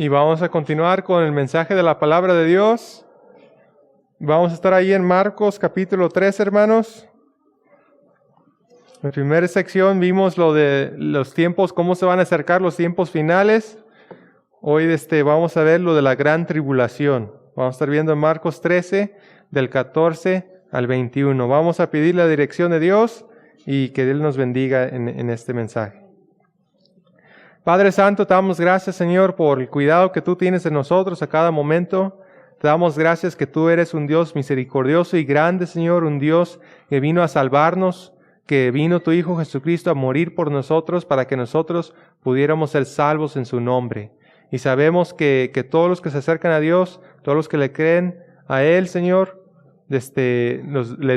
Y vamos a continuar con el mensaje de la palabra de Dios. Vamos a estar ahí en Marcos capítulo 3, hermanos. En la primera sección vimos lo de los tiempos, cómo se van a acercar los tiempos finales. Hoy vamos a ver lo de la gran tribulación. Vamos a estar viendo en Marcos 13, del 14 al 21. Vamos a pedir la dirección de Dios y que Él nos bendiga en este mensaje. Padre Santo, te damos gracias, Señor, por el cuidado que tú tienes de nosotros a cada momento. Te damos gracias que tú eres un Dios misericordioso y grande, Señor, un Dios que vino a salvarnos, que vino tu Hijo Jesucristo a morir por nosotros para que nosotros pudiéramos ser salvos en su nombre. Y sabemos que todos los que se acercan a Dios, todos los que le creen a Él, Señor, les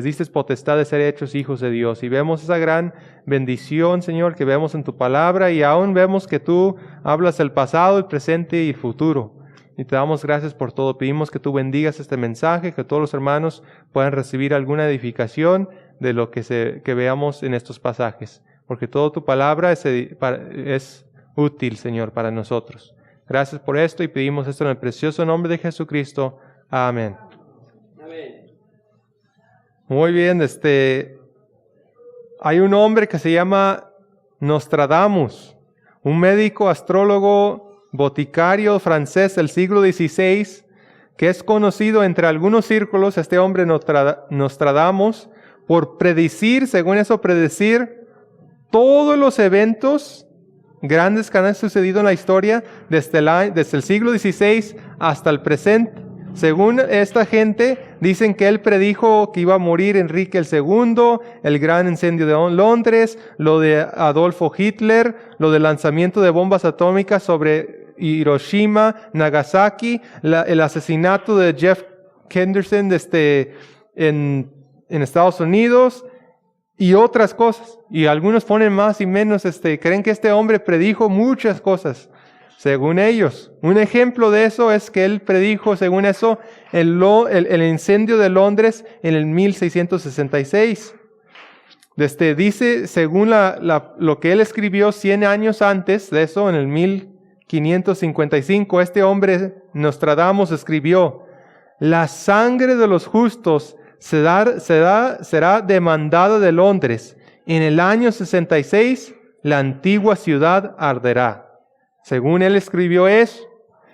diste potestad de ser hechos hijos de Dios. Y vemos esa gran bendición, Señor, que vemos en tu palabra, y aún vemos que tú hablas el pasado, el presente y el futuro. Y te damos gracias por todo. Pedimos que tú bendigas este mensaje, que todos los hermanos puedan recibir alguna edificación de lo que veamos en estos pasajes. Porque toda tu palabra es útil, Señor, para nosotros. Gracias por esto y pedimos esto en el precioso nombre de Jesucristo. Amén. Muy bien, hay un hombre que se llama Nostradamus, un médico, astrólogo, boticario francés del siglo XVI, que es conocido entre algunos círculos, este hombre Nostradamus, por predecir, según eso, todos los eventos grandes que han sucedido en la historia desde el siglo XVI hasta el presente. Según esta gente, dicen que él predijo que iba a morir Enrique el II, el gran incendio de Londres, lo de Adolfo Hitler, lo del lanzamiento de bombas atómicas sobre Hiroshima, Nagasaki, el asesinato de Jeff Henderson en Estados Unidos y otras cosas. Y algunos ponen más y menos, creen que este hombre predijo muchas cosas. Según ellos, un ejemplo de eso es que él predijo, según eso, el incendio de Londres en el 1666. Dice, según lo que él escribió 100 años antes de eso, en el 1555, este hombre Nostradamus escribió: la sangre de los justos será demandada de Londres. En el año 66, la antigua ciudad arderá. Según él escribió eso,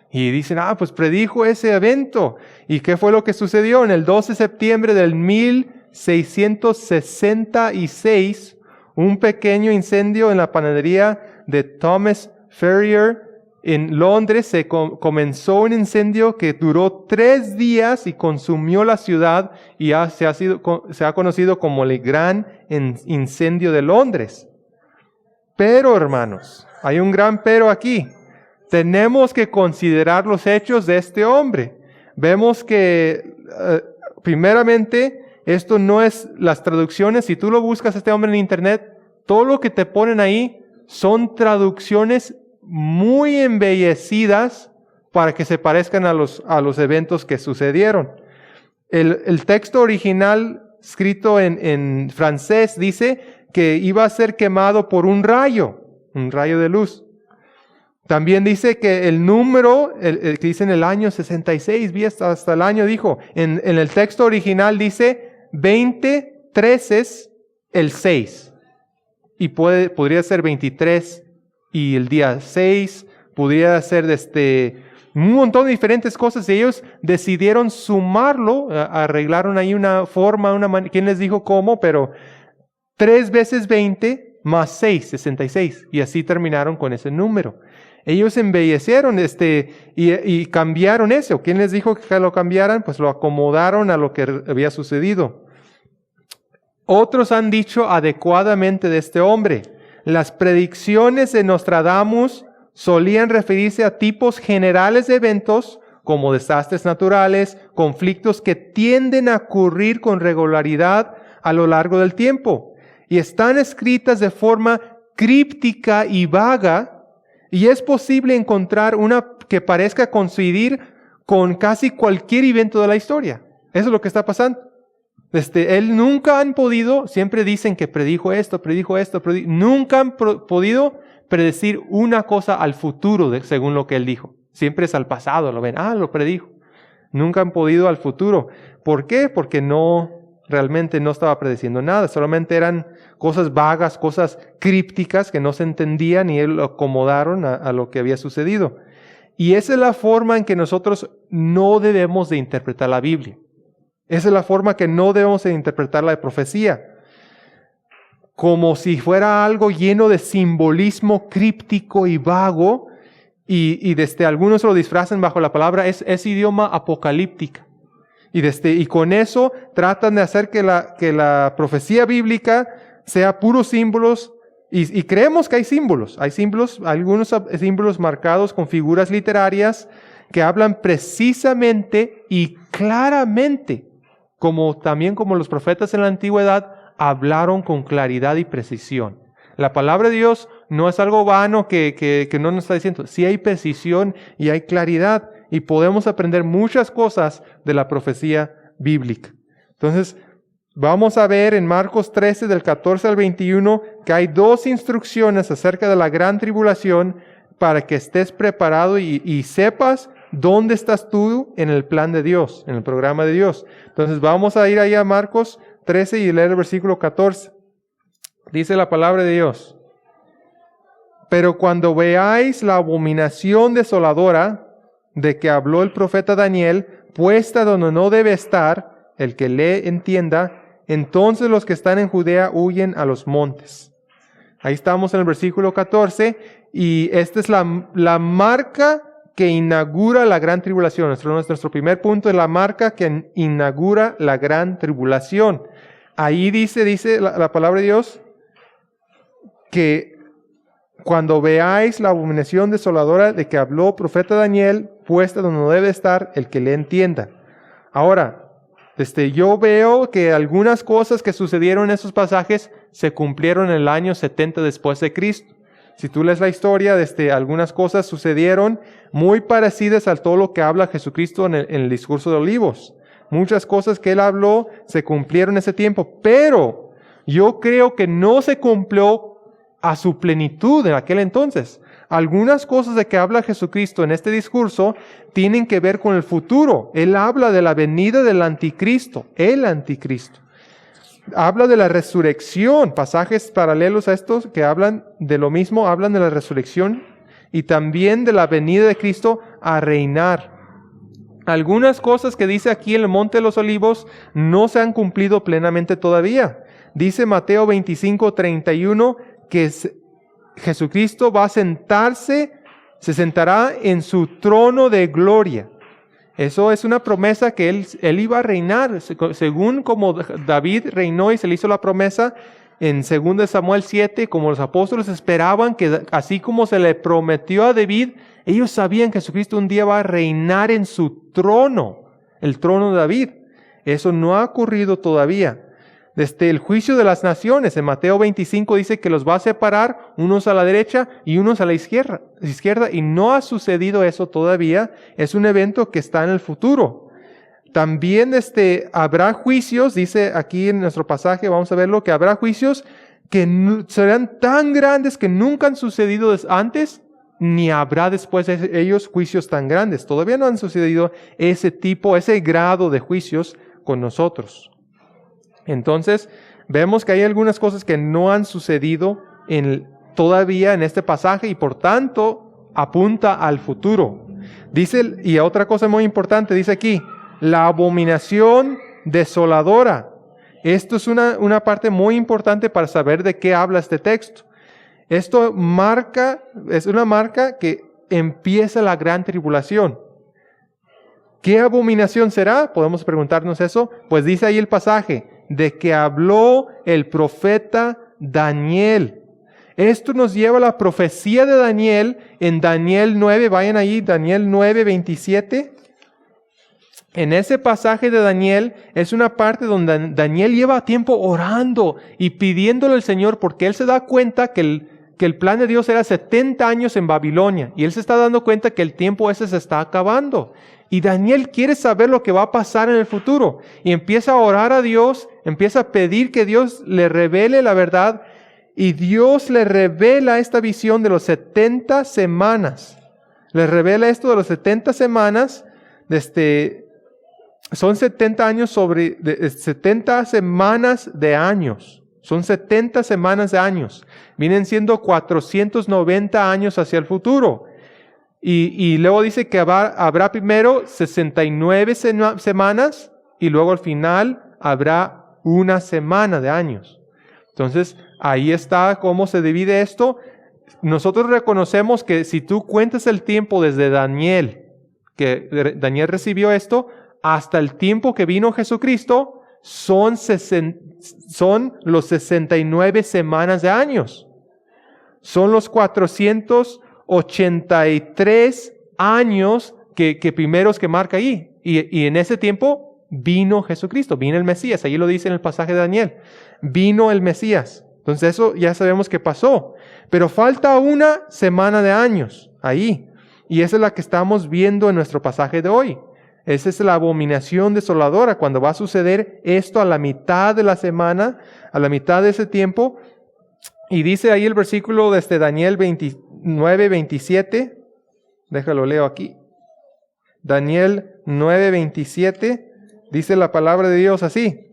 y dicen, pues predijo ese evento. ¿Y qué fue lo que sucedió? En el 12 de septiembre del 1666, un pequeño incendio en la panadería de Thomas Ferrier en Londres, comenzó un incendio que duró 3 días y consumió la ciudad, y se ha conocido como el gran incendio de Londres. Pero, hermanos, hay un gran pero aquí. Tenemos que considerar los hechos de este hombre. Vemos que, primeramente, esto no es las traducciones. Si tú lo buscas este hombre en internet, todo lo que te ponen ahí son traducciones muy embellecidas para que se parezcan a los eventos que sucedieron. El texto original, escrito en francés, dice que iba a ser quemado por un rayo de luz. También dice que el número, que dice en el año 66, vi hasta el año, dijo, en el texto original dice 20 treces el 6. Y podría ser 23 y el día 6, podría ser un montón de diferentes cosas. Y ellos decidieron sumarlo, arreglaron ahí una forma, ¿quién les dijo cómo? Pero 3 veces 20 más 6, 66. Y así terminaron con ese número. Ellos embellecieron y cambiaron eso. ¿Quién les dijo que lo cambiaran? Pues lo acomodaron a lo que había sucedido. Otros han dicho adecuadamente de este hombre: las predicciones de Nostradamus solían referirse a tipos generales de eventos como desastres naturales, conflictos que tienden a ocurrir con regularidad a lo largo del tiempo, y están escritas de forma críptica y vaga, y es posible encontrar una que parezca coincidir con casi cualquier evento de la historia. Eso es lo que está pasando. Él nunca han podido, siempre dicen que predijo esto, nunca han podido predecir una cosa al futuro según lo que él dijo. Siempre es al pasado, lo ven, lo predijo. Nunca han podido al futuro. ¿Por qué? Porque realmente no estaba prediciendo nada, solamente eran cosas vagas, cosas crípticas que no se entendían y lo acomodaron a lo que había sucedido. Y esa es la forma en que nosotros no debemos de interpretar la Biblia. Esa es la forma que no debemos de interpretar la profecía. Como si fuera algo lleno de simbolismo críptico y vago, y algunos lo disfrazan bajo la palabra, es idioma apocalíptica. Y con eso tratan de hacer que la profecía bíblica sea puros símbolos, y creemos que hay símbolos, algunos símbolos marcados con figuras literarias que hablan precisamente y claramente, también como los profetas en la antigüedad hablaron con claridad y precisión. La palabra de Dios no es algo vano que no nos está diciendo. Sí hay precisión y hay claridad, y podemos aprender muchas cosas de la profecía bíblica. Entonces, vamos a ver en Marcos 13, del 14 al 21, que hay 2 instrucciones acerca de la gran tribulación para que estés preparado y sepas dónde estás tú en el plan de Dios, en el programa de Dios. Entonces, vamos a ir ahí a Marcos 13 y leer el versículo 14. Dice la palabra de Dios: pero cuando veáis la abominación desoladora de que habló el profeta Daniel, puesta donde no debe estar, el que lee entienda, entonces los que están en Judea huyen a los montes. Ahí estamos en el versículo 14, y esta es la marca que inaugura la gran tribulación. Nuestro primer punto es la marca que inaugura la gran tribulación. Ahí dice la palabra de Dios que cuando veáis la abominación desoladora de que habló el profeta Daniel, puesta donde no debe estar, el que le entienda. Ahora, yo veo que algunas cosas que sucedieron en esos pasajes se cumplieron en el año 70 después de Cristo. Si tú lees la historia, algunas cosas sucedieron muy parecidas a todo lo que habla Jesucristo en el discurso de Olivos. Muchas cosas que Él habló se cumplieron en ese tiempo, pero yo creo que no se cumplió a su plenitud en aquel entonces. Algunas cosas de que habla Jesucristo en este discurso tienen que ver con el futuro. Él habla de la venida del anticristo, el anticristo. Habla de la resurrección, pasajes paralelos a estos que hablan de lo mismo, hablan de la resurrección y también de la venida de Cristo a reinar. Algunas cosas que dice aquí en el Monte de los Olivos no se han cumplido plenamente todavía. Dice Mateo 25:31 que Jesucristo va a se sentará en su trono de gloria. Eso es una promesa que él iba a reinar, según como David reinó y se le hizo la promesa en 2 Samuel 7, como los apóstoles esperaban que así como se le prometió a David, ellos sabían que Jesucristo un día va a reinar en su trono, el trono de David. Eso no ha ocurrido todavía. Desde el juicio de las naciones, en Mateo 25 dice que los va a separar unos a la derecha y unos a la izquierda, y no ha sucedido eso todavía. Es un evento que está en el futuro. También habrá juicios, dice aquí en nuestro pasaje, vamos a verlo, que habrá juicios que serán tan grandes que nunca han sucedido antes, ni habrá después de ellos juicios tan grandes. Todavía no han sucedido ese grado de juicios con nosotros. Entonces, vemos que hay algunas cosas que no han sucedido todavía en este pasaje y por tanto apunta al futuro. Dice, y otra cosa muy importante, dice aquí, la abominación desoladora. Esto es una parte muy importante para saber de qué habla este texto. Esto es una marca que empieza la gran tribulación. ¿Qué abominación será? Podemos preguntarnos eso. Pues dice ahí el pasaje, de que habló el profeta Daniel. Esto nos lleva a la profecía de Daniel en Daniel 9. Vayan ahí, Daniel 9, 27. En ese pasaje de Daniel es una parte donde Daniel lleva tiempo orando y pidiéndole al Señor porque él se da cuenta que el plan de Dios era 70 años en Babilonia y él se está dando cuenta que el tiempo ese se está acabando. Y Daniel quiere saber lo que va a pasar en el futuro y empieza a orar a Dios, empieza a pedir que Dios le revele la verdad y Dios le revela esta visión de los 70 semanas. les revela esto de las 70 semanas. Son 70 años 70 semanas de años. Son 70 semanas de años. Vienen siendo 490 años hacia el futuro. Y luego dice que habrá primero 69 semanas y luego al final habrá una semana de años. Entonces, ahí está cómo se divide esto. Nosotros reconocemos que si tú cuentas el tiempo desde Daniel, que Daniel recibió esto, hasta el tiempo que vino Jesucristo, son los 69 semanas de años. Son los 483 años que primeros que marca ahí. Y en ese tiempo vino Jesucristo, vino el Mesías. Ahí lo dice en el pasaje de Daniel. Vino el Mesías. Entonces eso ya sabemos que pasó. Pero falta una semana de años ahí. Y esa es la que estamos viendo en nuestro pasaje de hoy. Esa es la abominación desoladora, cuando va a suceder esto a la mitad de la semana, a la mitad de ese tiempo. Y dice ahí el versículo de Daniel 29, 27. Déjalo leo aquí. Daniel 9, 27. Dice la palabra de Dios así.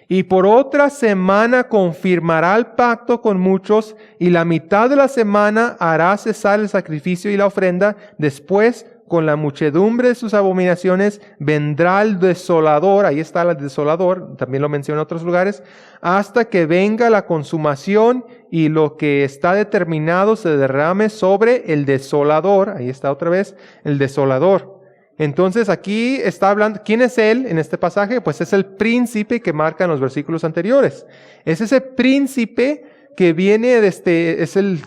Y por otra semana confirmará el pacto con muchos, y la mitad de la semana hará cesar el sacrificio y la ofrenda. Después, con la muchedumbre de sus abominaciones, vendrá el desolador. Ahí está el desolador, también lo menciona en otros lugares. Hasta que venga la consumación y lo que está determinado se derrame sobre el desolador. Ahí está otra vez, el desolador. Entonces aquí está hablando, ¿quién es él en este pasaje? Pues es el príncipe que marca en los versículos anteriores. Es ese príncipe que viene es el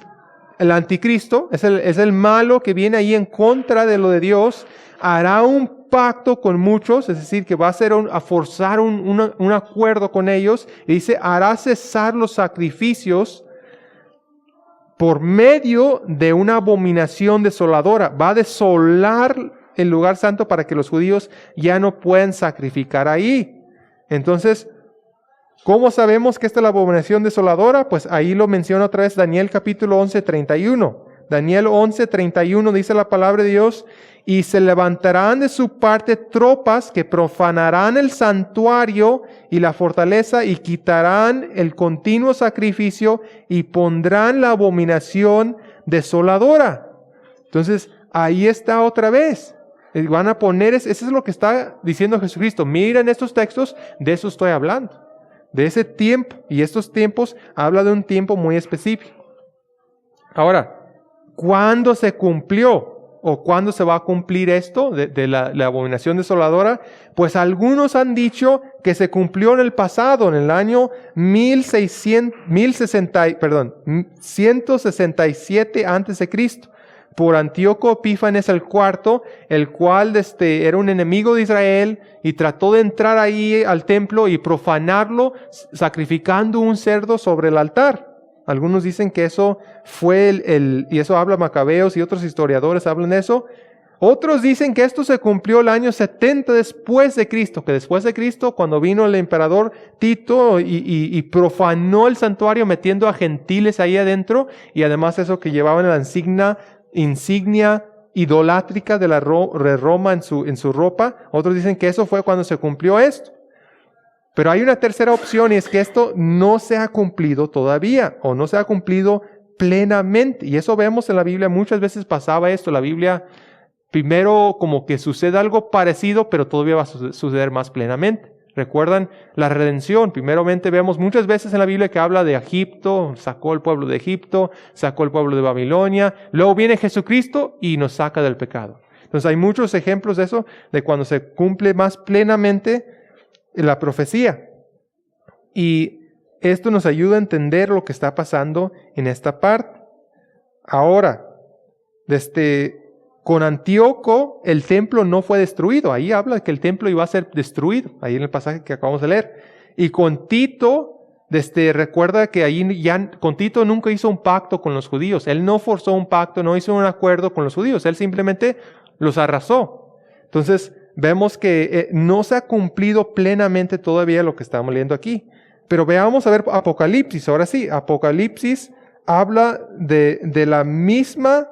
anticristo, es el malo que viene ahí en contra de lo de Dios. Hará un pacto con muchos, es decir, que va a forzar un acuerdo con ellos. Y dice, hará cesar los sacrificios por medio de una abominación desoladora. Va a desolar el lugar santo para que los judíos ya no puedan sacrificar ahí. Entonces, ¿cómo sabemos que esta es la abominación desoladora? Pues ahí lo menciona otra vez Daniel capítulo 11, 31. Daniel 11, 31 dice la palabra de Dios: y se levantarán de su parte tropas que profanarán el santuario y la fortaleza y quitarán el continuo sacrificio y pondrán la abominación desoladora. Entonces, ahí está otra vez. Van a poner, eso es lo que está diciendo Jesucristo. Miren estos textos, de eso estoy hablando. De ese tiempo. Y estos tiempos habla de un tiempo muy específico. Ahora, ¿cuándo se cumplió? ¿O cuándo se va a cumplir esto de la abominación desoladora? Pues algunos han dicho que se cumplió en el pasado, en el año 167 a.C., por Antíoco Epífanes el IV, el cual era un enemigo de Israel y trató de entrar ahí al templo y profanarlo sacrificando un cerdo sobre el altar. Algunos dicen que eso fue y eso habla Macabeos y otros historiadores hablan de eso. Otros dicen que esto se cumplió el año 70 después de Cristo, que después de Cristo, cuando vino el emperador Tito y profanó el santuario metiendo a gentiles ahí adentro, y además eso que llevaban la insignia idolátrica de Roma en su ropa. Otros dicen que eso fue cuando se cumplió esto. Pero hay una tercera opción, y es que esto no se ha cumplido todavía, o no se ha cumplido plenamente. Y eso vemos en la Biblia, muchas veces pasaba esto. La Biblia primero como que sucede algo parecido, pero todavía va a suceder más plenamente. ¿Recuerdan la redención? Primeramente vemos muchas veces en la Biblia que habla de Egipto, sacó el pueblo de Egipto, sacó el pueblo de Babilonia. Luego viene Jesucristo y nos saca del pecado. Entonces hay muchos ejemplos de eso, de cuando se cumple más plenamente la profecía. Y esto nos ayuda a entender lo que está pasando en esta parte. Ahora, con Antíoco el templo no fue destruido. Ahí habla de que el templo iba a ser destruido, ahí en el pasaje que acabamos de leer. Y con Tito, recuerda que ahí con Tito nunca hizo un pacto con los judíos. Él no forzó un pacto, no hizo un acuerdo con los judíos. Él simplemente los arrasó. Entonces, vemos que no se ha cumplido plenamente todavía lo que estamos leyendo aquí. Pero veamos a ver Apocalipsis. Ahora sí, Apocalipsis habla de la misma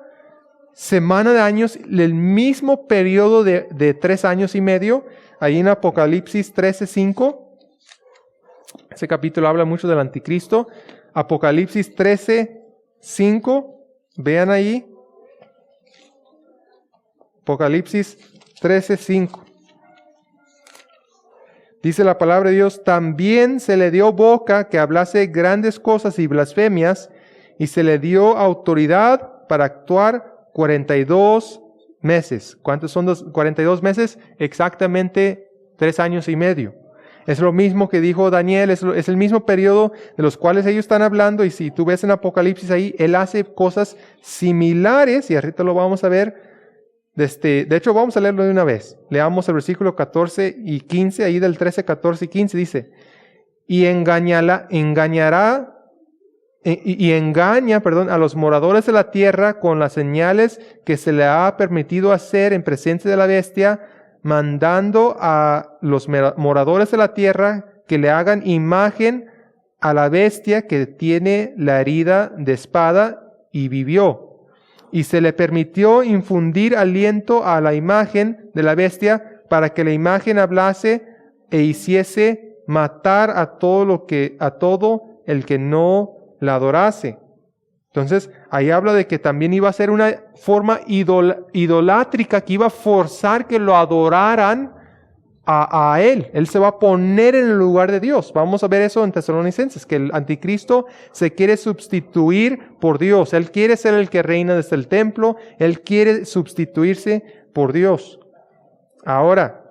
semana de años, el mismo periodo de 3 años y medio, ahí en Apocalipsis 13:5. Ese capítulo habla mucho del anticristo. Apocalipsis 13:5. Vean ahí. Apocalipsis 13:5. Dice la palabra de Dios: también se le dio boca que hablase grandes cosas y blasfemias, y se le dio autoridad para actuar 42 meses. ¿Cuántos son 42 meses? Exactamente 3 años y medio. Es lo mismo que dijo Daniel, es el mismo periodo de los cuales ellos están hablando, y si tú ves en Apocalipsis ahí, él hace cosas similares, y ahorita lo vamos a ver. De hecho, vamos a leerlo de una vez. Leamos el versículo 14 y 15, ahí del 13, 14 y 15, dice: y engaña a los moradores de la tierra con las señales que se le ha permitido hacer en presencia de la bestia, mandando a los moradores de la tierra que le hagan imagen a la bestia que tiene la herida de espada y vivió. Y se le permitió infundir aliento a la imagen de la bestia para que la imagen hablase e hiciese matar a todo el que no la adorase. Entonces, ahí habla de que también iba a ser una forma idolátrica que iba a forzar que lo adoraran a él. Él se va a poner en el lugar de Dios. Vamos a ver eso en Tesalonicenses, que el anticristo se quiere sustituir por Dios. Él quiere ser el que reina desde el templo. Él quiere sustituirse por Dios. Ahora,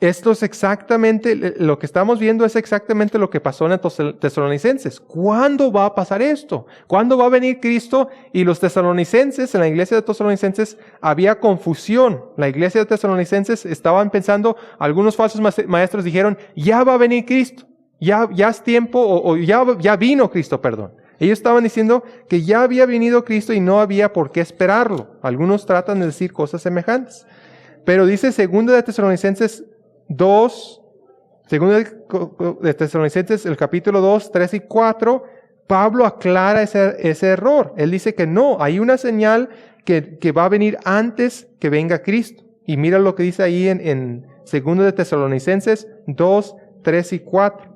esto es exactamente, lo que estamos viendo es exactamente lo que pasó en Tesalonicenses. ¿Cuándo va a pasar esto? ¿Cuándo va a venir Cristo? Y los tesalonicenses, en la iglesia de Tesalonicenses, había confusión. La iglesia de Tesalonicenses estaban pensando, algunos falsos maestros dijeron: ya va a venir Cristo, ya es tiempo, o ya vino Cristo, perdón. Ellos estaban diciendo que ya había venido Cristo y no había por qué esperarlo. Algunos tratan de decir cosas semejantes. Pero dice 2 de Tesalonicenses 2, segundo de Tesalonicenses, el capítulo 2, 3 y 4, Pablo aclara ese error. Él dice que no, hay una señal que va a venir antes que venga Cristo. Y mira lo que dice ahí en segundo de Tesalonicenses 2, 3 y 4.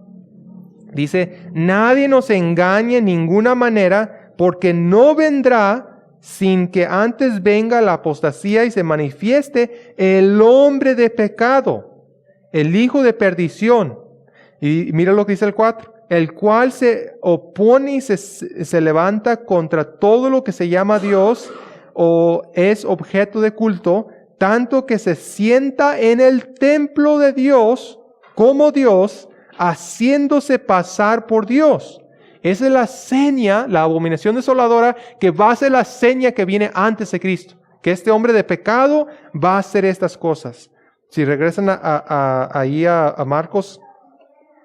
Dice: nadie nos engañe en ninguna manera, porque no vendrá sin que antes venga la apostasía y se manifieste el hombre de pecado, el hijo de perdición. Y mira lo que dice el 4. El cual se opone y se levanta contra todo lo que se llama Dios o es objeto de culto, tanto que se sienta en el templo de Dios como Dios, haciéndose pasar por Dios. Esa es la seña, la abominación desoladora, que va a ser la seña que viene antes de Cristo. Que este hombre de pecado va a hacer estas cosas. Si regresan ahí a Marcos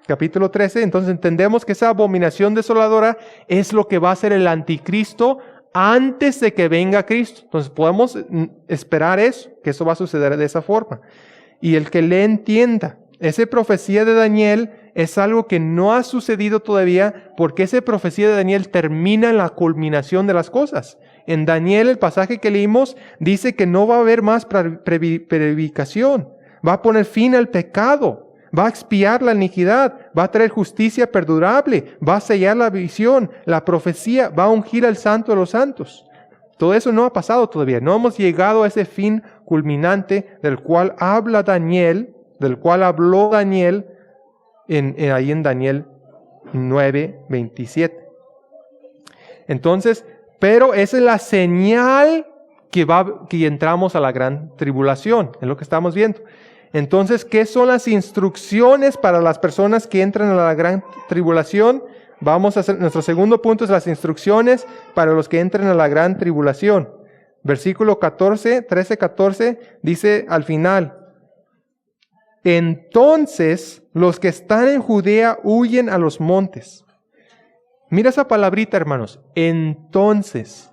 capítulo 13, entonces entendemos que esa abominación desoladora es lo que va a ser el anticristo antes de que venga Cristo. Entonces podemos esperar eso, que eso va a suceder de esa forma. Y el que le entienda, esa profecía de Daniel es algo que no ha sucedido todavía, porque esa profecía de Daniel termina en la culminación de las cosas. En Daniel, el pasaje que leímos, dice que no va a haber más predicación. Va a poner fin al pecado. Va a expiar la iniquidad. Va a traer justicia perdurable. Va a sellar la visión, la profecía. Va a ungir al santo de los santos. Todo eso no ha pasado todavía. No hemos llegado a ese fin culminante del cual habla Daniel, del cual habló Daniel ahí en Daniel 9:27. Entonces, pero esa es la señal que entramos a la gran tribulación, es lo que estamos viendo. Entonces, ¿qué son las instrucciones para las personas que entran a la gran tribulación? Vamos a hacer, nuestro segundo punto es las instrucciones para los que entran a la gran tribulación. Versículo 13-14, dice al final: entonces los que están en Judea huyen a los montes. Mira esa palabrita, hermanos, entonces.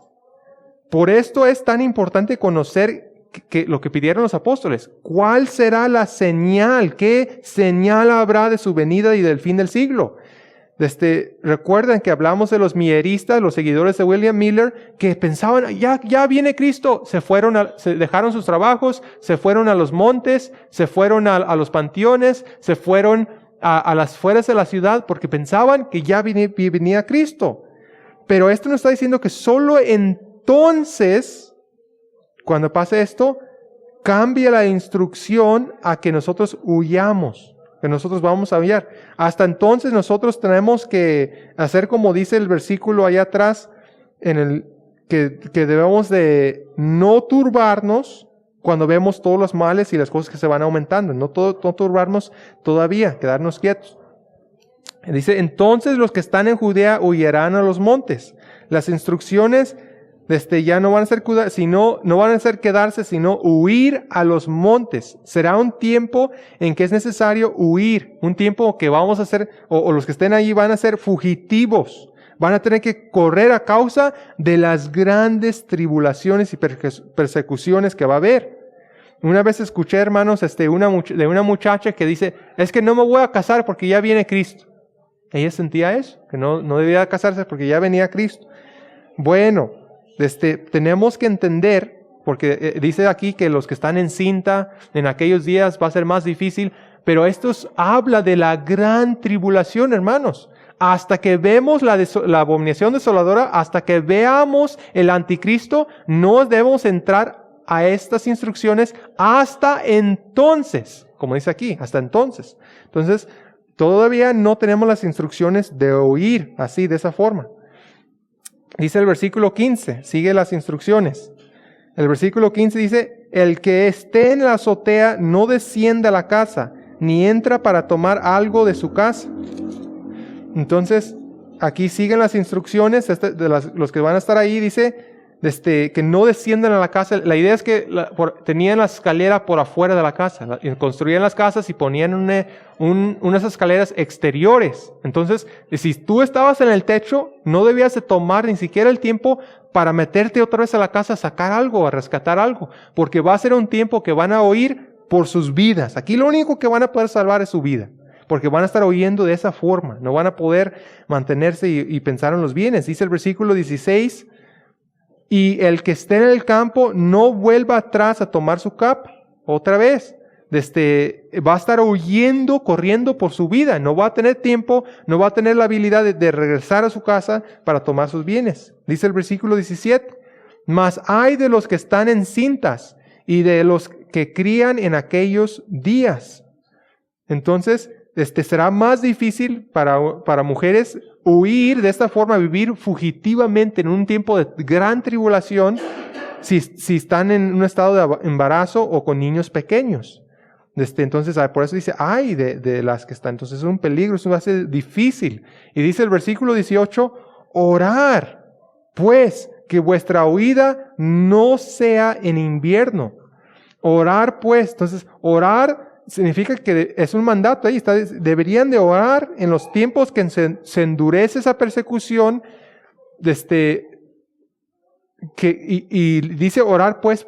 Por esto es tan importante conocer que lo que pidieron los apóstoles. ¿Cuál será la señal? ¿Qué señal habrá de su venida y del fin del siglo? Recuerdan que hablamos de los milleristas, los seguidores de William Miller, que pensaban, ya viene Cristo. Se dejaron sus trabajos, se fueron a los montes, se fueron a los panteones, se fueron a las afueras de la ciudad porque pensaban que ya venía Cristo. Pero esto nos está diciendo que solo entonces, cuando pase esto, cambia la instrucción a que nosotros huyamos, que nosotros vamos a huir. Hasta entonces nosotros tenemos que hacer como dice el versículo allá atrás, que debemos de no turbarnos cuando vemos todos los males y las cosas que se van aumentando. No turbarnos todavía, quedarnos quietos. Dice, entonces los que están en Judea huirán a los montes. Las instrucciones ya no van a ser no van a ser quedarse, sino huir a los montes. Será un tiempo en que es necesario huir, un tiempo que vamos a ser, o los que estén allí van a ser fugitivos. Van a tener que correr a causa de las grandes tribulaciones y persecuciones que va a haber. Una vez escuché, hermanos, de una muchacha que dice, es que no me voy a casar porque ya viene Cristo. Ella sentía eso, que no debía casarse porque ya venía Cristo. Bueno, tenemos que entender, porque dice aquí que los que están en cinta en aquellos días va a ser más difícil, pero esto habla de la gran tribulación, hermanos. Hasta que vemos la abominación desoladora, hasta que veamos el anticristo, no debemos entrar a estas instrucciones hasta entonces, como dice aquí, hasta entonces. Entonces, todavía no tenemos las instrucciones de huir así, de esa forma. Dice el versículo 15, sigue las instrucciones. El versículo 15 dice, el que esté en la azotea no descienda a la casa, ni entra para tomar algo de su casa. Entonces, aquí siguen las instrucciones, los que van a estar ahí, dice, que no desciendan a la casa. La idea es que tenían la escalera por afuera de la casa, construían las casas y ponían unas escaleras exteriores. Entonces, si tú estabas en el techo, no debías de tomar ni siquiera el tiempo para meterte otra vez a la casa a sacar algo, a rescatar algo, porque va a ser un tiempo que van a huir por sus vidas. Aquí lo único que van a poder salvar es su vida, porque van a estar huyendo de esa forma, no van a poder mantenerse y pensar en los bienes. Dice el versículo 16, y el que esté en el campo no vuelva atrás a tomar su capa otra vez. Va a estar huyendo, corriendo por su vida. No va a tener tiempo, no va a tener la habilidad de regresar a su casa para tomar sus bienes. Dice el versículo 17, mas hay de los que están en cintas y de los que crían en aquellos días. Entonces, será más difícil para mujeres huir de esta forma, vivir fugitivamente en un tiempo de gran tribulación si están en un estado de embarazo o con niños pequeños. Entonces, por eso dice, ay de las que están. Entonces es un peligro, eso va a ser difícil. Y dice el versículo 18, orar, pues, que vuestra huida no sea en invierno. Orar, pues. Entonces, orar significa que es un mandato ahí. Deberían de orar en los tiempos que se endurece esa persecución. Y dice orar, pues,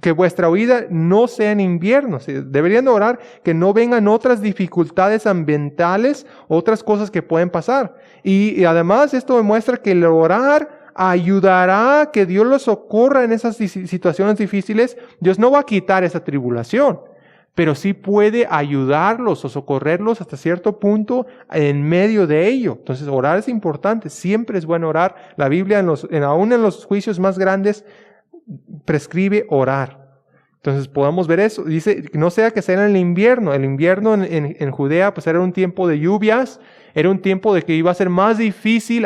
que vuestra huida no sea en invierno. Deberían de orar que no vengan otras dificultades ambientales, otras cosas que pueden pasar. Y además esto demuestra que el orar ayudará a que Dios los socorra en esas situaciones difíciles. Dios no va a quitar esa tribulación, pero sí puede ayudarlos o socorrerlos hasta cierto punto en medio de ello. Entonces, orar es importante, siempre es bueno orar. La Biblia, aún en los juicios más grandes, prescribe orar. Entonces, podemos ver eso. Dice, no sea que sea en el invierno. El invierno en Judea, pues era un tiempo de lluvias, era un tiempo de que iba a ser más difícil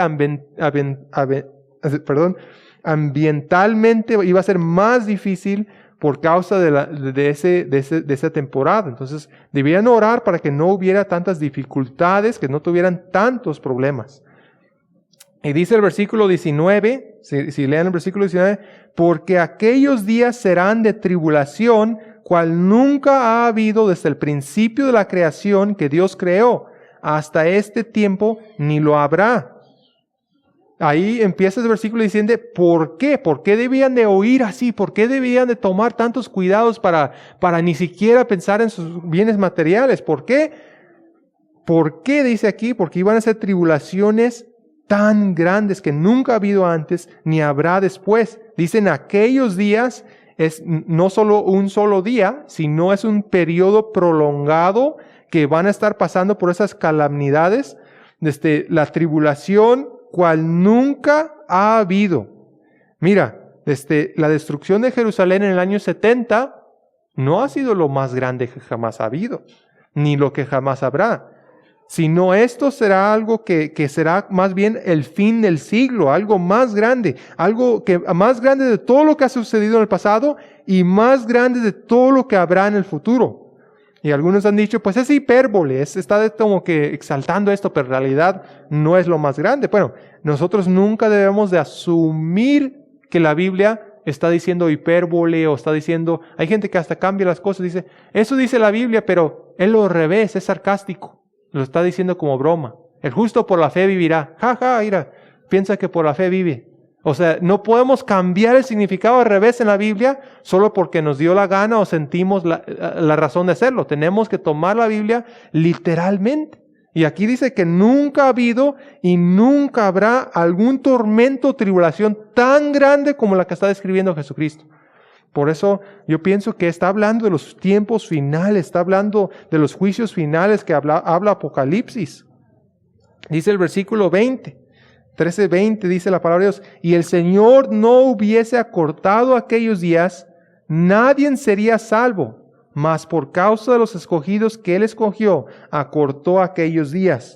ambientalmente, iba a ser más difícil por causa de esa temporada. Entonces, debían orar para que no hubiera tantas dificultades, que no tuvieran tantos problemas. Y dice el versículo 19, si leen el versículo 19, porque aquellos días serán de tribulación, cual nunca ha habido desde el principio de la creación que Dios creó, hasta este tiempo ni lo habrá. Ahí empieza el versículo diciendo, ¿por qué? ¿Por qué debían de oír así? ¿Por qué debían de tomar tantos cuidados para ni siquiera pensar en sus bienes materiales? ¿Por qué? ¿Por qué dice aquí? Porque iban a ser tribulaciones tan grandes que nunca ha habido antes, ni habrá después. Dicen aquellos días es no solo un solo día, sino es un periodo prolongado que van a estar pasando por esas calamidades, la tribulación cual nunca ha habido. Mira, la destrucción de Jerusalén en el año 70 no ha sido lo más grande que jamás ha habido, ni lo que jamás habrá, sino esto será algo que será más bien el fin del siglo, algo más grande de todo lo que ha sucedido en el pasado y más grande de todo lo que habrá en el futuro. Y algunos han dicho, pues es hipérbole, está como que exaltando esto, pero en realidad no es lo más grande. Bueno, nosotros nunca debemos de asumir que la Biblia está diciendo hipérbole o está diciendo, hay gente que hasta cambia las cosas, dice, eso dice la Biblia, pero él lo revés, es sarcástico. Lo está diciendo como broma. El justo por la fe vivirá. Mira, piensa que por la fe vive. O sea, no podemos cambiar el significado al revés en la Biblia solo porque nos dio la gana o sentimos la razón de hacerlo. Tenemos que tomar la Biblia literalmente. Y aquí dice que nunca ha habido y nunca habrá algún tormento o tribulación tan grande como la que está describiendo Jesucristo. Por eso yo pienso que está hablando de los tiempos finales, está hablando de los juicios finales que habla Apocalipsis. Dice el versículo 13:20, dice la palabra de Dios, y el Señor no hubiese acortado aquellos días, nadie sería salvo, mas por causa de los escogidos que Él escogió, acortó aquellos días.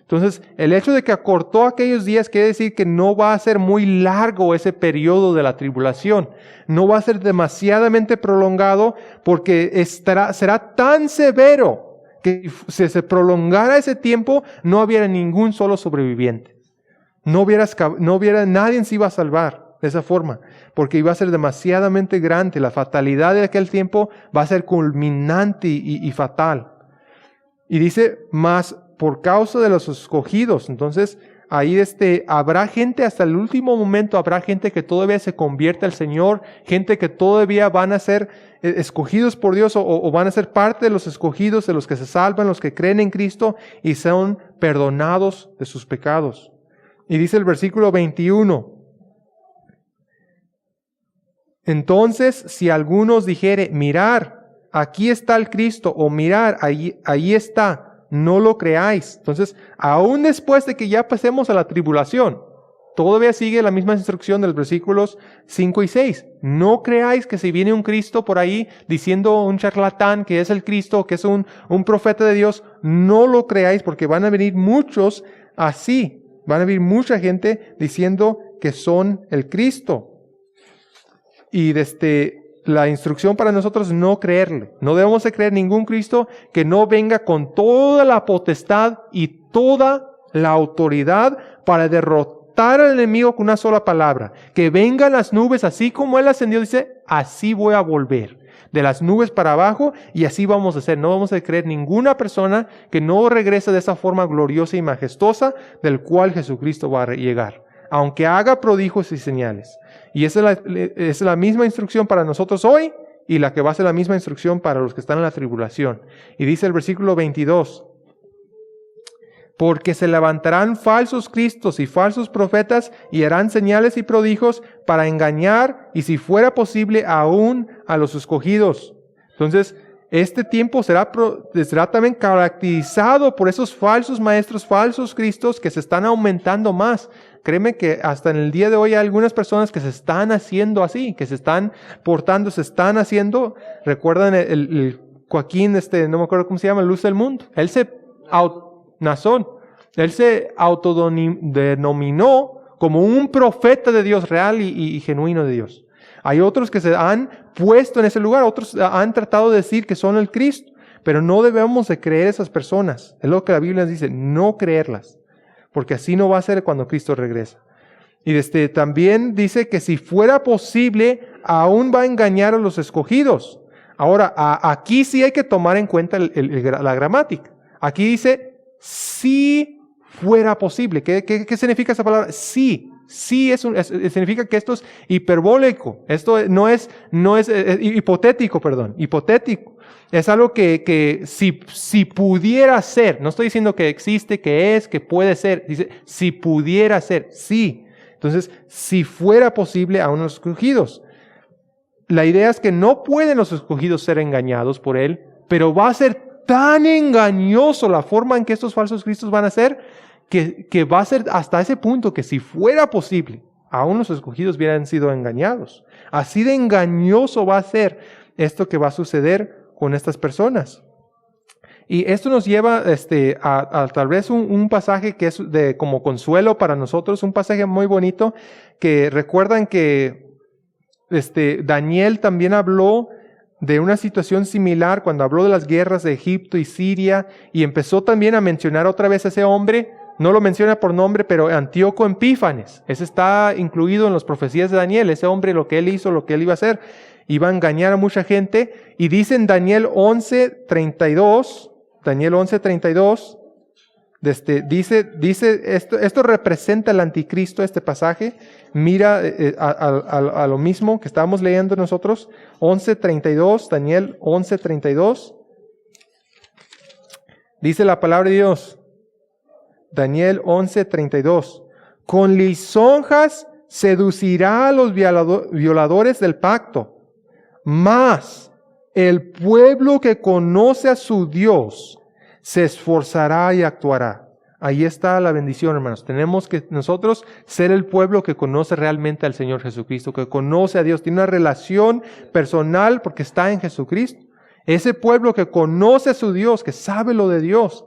Entonces, el hecho de que acortó aquellos días quiere decir que no va a ser muy largo ese periodo de la tribulación. No va a ser demasiadamente prolongado porque será tan severo que si se prolongara ese tiempo no hubiera ningún solo sobreviviente. Nadie se iba a salvar de esa forma porque iba a ser demasiadamente grande. La fatalidad de aquel tiempo va a ser culminante y fatal. Y dice, más por causa de los escogidos. Entonces, ahí habrá gente hasta el último momento, habrá gente que todavía se convierte al Señor, gente que todavía van a ser escogidos por Dios o van a ser parte de los escogidos, de los que se salvan, los que creen en Cristo y son perdonados de sus pecados. Y dice el versículo 21, entonces, si algunos dijere, mirar, aquí está el Cristo, o mirar, ahí está, no lo creáis. Entonces, aún después de que ya pasemos a la tribulación, todavía sigue la misma instrucción de los versículos 5 y 6. No creáis que si viene un Cristo por ahí diciendo un charlatán que es el Cristo, que es un profeta de Dios, no lo creáis porque van a venir muchos así. Van a venir mucha gente diciendo que son el Cristo. Y la instrucción para nosotros es no creerle. No debemos de creer ningún Cristo que no venga con toda la potestad y toda la autoridad para derrotar al enemigo con una sola palabra. Que vengan las nubes, así como Él ascendió, dice, así voy a volver. De las nubes para abajo y así vamos a hacer. No vamos a creer ninguna persona que no regrese de esa forma gloriosa y majestuosa del cual Jesucristo va a llegar. Aunque haga prodigios y señales. Y esa es la misma instrucción para nosotros hoy y la que va a ser la misma instrucción para los que están en la tribulación. Y dice el versículo 22, porque se levantarán falsos cristos y falsos profetas y harán señales y prodigios para engañar y si fuera posible aún a los escogidos. Entonces, este tiempo será también caracterizado por esos falsos maestros, falsos cristos que se están aumentando más. Créeme que hasta en el día de hoy hay algunas personas que se están haciendo así, que se están portando, se están haciendo. Recuerdan el Joaquín, no me acuerdo cómo se llama, Luz del Mundo. Él se autodenominó como un profeta de Dios real y genuino de Dios. Hay otros que se han puesto en ese lugar, otros han tratado de decir que son el Cristo, pero no debemos de creer esas personas. Es lo que la Biblia dice, no creerlas, porque así no va a ser cuando Cristo regresa. Y también dice que si fuera posible, aún va a engañar a los escogidos. Ahora, aquí sí hay que tomar en cuenta la gramática. Aquí dice, si fuera posible. ¿Qué significa esa palabra? Sí. Sí, significa que esto es hiperbólico. Esto no es hipotético, perdón, hipotético. Es algo que si pudiera ser, no estoy diciendo que existe, que puede ser, dice, si pudiera ser, sí. Entonces, si fuera posible a unos escogidos. La idea es que no pueden los escogidos ser engañados por Él, pero va a ser tan engañoso la forma en que estos falsos cristos van a ser, que va a ser hasta ese punto que si fuera posible, aún los escogidos hubieran sido engañados. Así de engañoso va a ser esto que va a suceder con estas personas. Y esto nos lleva a tal vez un pasaje que es como consuelo para nosotros, un pasaje muy bonito, que recuerdan que Daniel también habló de una situación similar cuando habló de las guerras de Egipto y Siria, y empezó también a mencionar otra vez a ese hombre. No lo menciona por nombre, pero Antíoco Epífanes. Ese está incluido en las profecías de Daniel. Ese hombre, lo que él hizo, lo que él iba a hacer, iba a engañar a mucha gente. Y dice en Daniel 11:32, dice esto representa el anticristo, este pasaje. Mira a lo mismo que estábamos leyendo nosotros. 11:32, Daniel 11:32. Dice la palabra de Dios. Daniel 11:32. Con lisonjas seducirá a los violadores del pacto, mas el pueblo que conoce a su Dios se esforzará y actuará. Ahí está la bendición, hermanos. Tenemos que nosotros ser el pueblo que conoce realmente al Señor Jesucristo, que conoce a Dios, tiene una relación personal porque está en Jesucristo. Ese pueblo que conoce a su Dios, que sabe lo de Dios,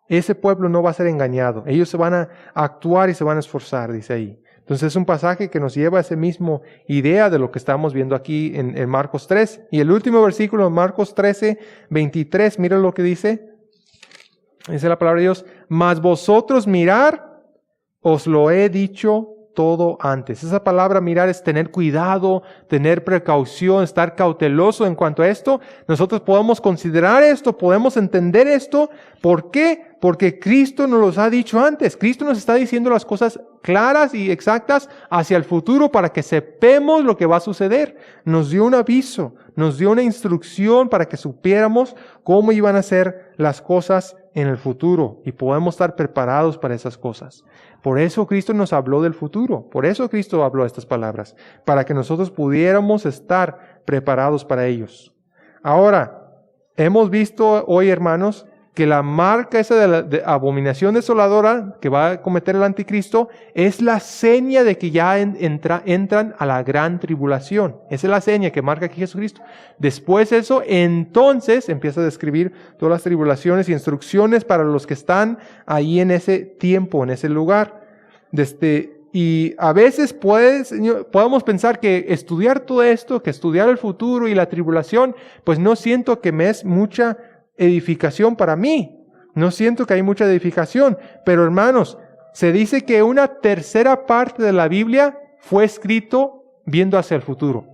ese pueblo no va a ser engañado. Ellos se van a actuar y se van a esforzar, dice ahí. Entonces es un pasaje que nos lleva a esa misma idea de lo que estamos viendo aquí en Marcos 3. Y el último versículo, Marcos 13:23, mira lo que dice. Dice la palabra de Dios: mas vosotros mirar, os lo he dicho todo antes. Esa palabra mirar es tener cuidado, tener precaución, estar cauteloso en cuanto a esto. Nosotros podemos considerar esto, podemos entender esto. ¿Por qué? Porque Cristo nos los ha dicho antes. Cristo nos está diciendo las cosas claras y exactas hacia el futuro para que sepamos lo que va a suceder. Nos dio un aviso, nos dio una instrucción para que supiéramos cómo iban a ser las cosas en el futuro y podemos estar preparados para esas cosas. Por eso Cristo nos habló del futuro, por eso Cristo habló estas palabras, para que nosotros pudiéramos estar preparados para ellos. Ahora, hemos visto hoy, hermanos, que la marca esa de la abominación desoladora que va a cometer el anticristo es la seña de que ya entran a la gran tribulación. Esa es la seña que marca aquí Jesucristo. Después de eso, entonces empieza a describir todas las tribulaciones y instrucciones para los que están ahí en ese tiempo, en ese lugar. Y a veces podemos pensar que estudiar todo esto, que estudiar el futuro y la tribulación, pues no siento que me es mucha edificación para mí. No siento que hay mucha edificación. Pero hermanos, se dice que una tercera parte de la Biblia fue escrito viendo hacia el futuro.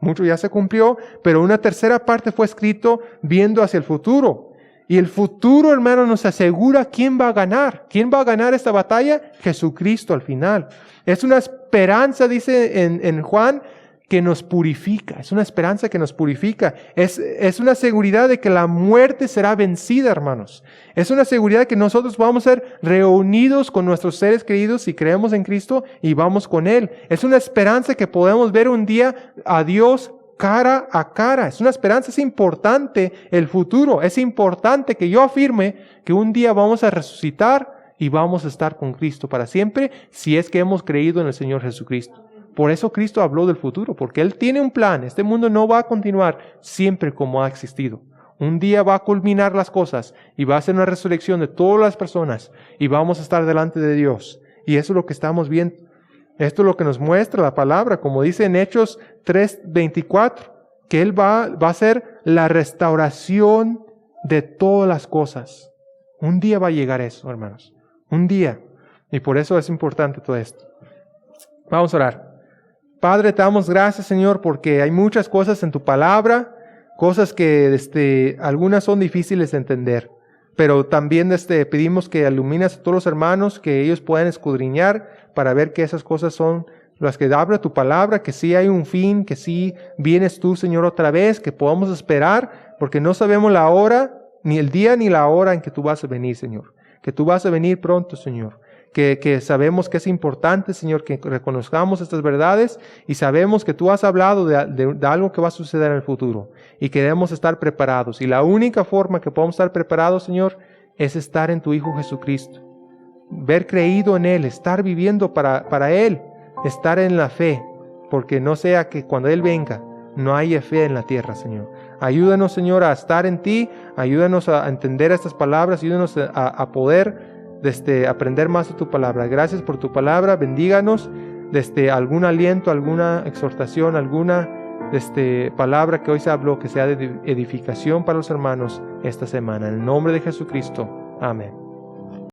Mucho ya se cumplió, pero una tercera parte fue escrito viendo hacia el futuro. Y el futuro, hermano, nos asegura quién va a ganar. ¿Quién va a ganar esta batalla? Jesucristo al final. Es una esperanza, dice en Juan, que nos purifica. Es una esperanza que nos purifica. Es una seguridad de que la muerte será vencida, hermanos. Es una seguridad que nosotros vamos a ser reunidos con nuestros seres queridos si creemos en Cristo y vamos con Él. Es una esperanza que podemos ver un día a Dios cara a cara. Es una esperanza, es importante el futuro. Es importante que yo afirme que un día vamos a resucitar y vamos a estar con Cristo para siempre si es que hemos creído en el Señor Jesucristo. Por eso Cristo habló del futuro, porque Él tiene un plan. Este mundo no va a continuar siempre como ha existido. Un día va a culminar las cosas y va a ser una resurrección de todas las personas y vamos a estar delante de Dios. Y eso es lo que estamos viendo. Esto es lo que nos muestra la palabra, como dice en Hechos 3:24, que Él va a hacer la restauración de todas las cosas. Un día va a llegar eso, hermanos. Un día. Y por eso es importante todo esto. Vamos a orar. Padre, te damos gracias, Señor, porque hay muchas cosas en tu palabra, cosas que algunas son difíciles de entender. pero también pedimos que ilumines a todos los hermanos, que ellos puedan escudriñar para ver que esas cosas son las que habla tu palabra, que sí hay un fin, que sí vienes tú, Señor, otra vez, que podamos esperar, porque no sabemos la hora, ni el día ni la hora en que tú vas a venir, Señor. Que tú vas a venir pronto, Señor. Que sabemos que es importante, Señor, que reconozcamos estas verdades y sabemos que tú has hablado de algo que va a suceder en el futuro y queremos estar preparados. Y la única forma que podemos estar preparados, Señor, es estar en tu Hijo Jesucristo. Ver creído en Él, estar viviendo para Él, estar en la fe, porque no sea que cuando Él venga no haya fe en la tierra, Señor. Ayúdanos, Señor, a estar en ti, ayúdanos a entender estas palabras, ayúdanos a poder aprender más de tu palabra. Gracias por tu palabra, bendíganos, algún aliento, alguna exhortación, alguna palabra que hoy se habló, que sea de edificación para los hermanos esta semana. En el nombre de Jesucristo, amén.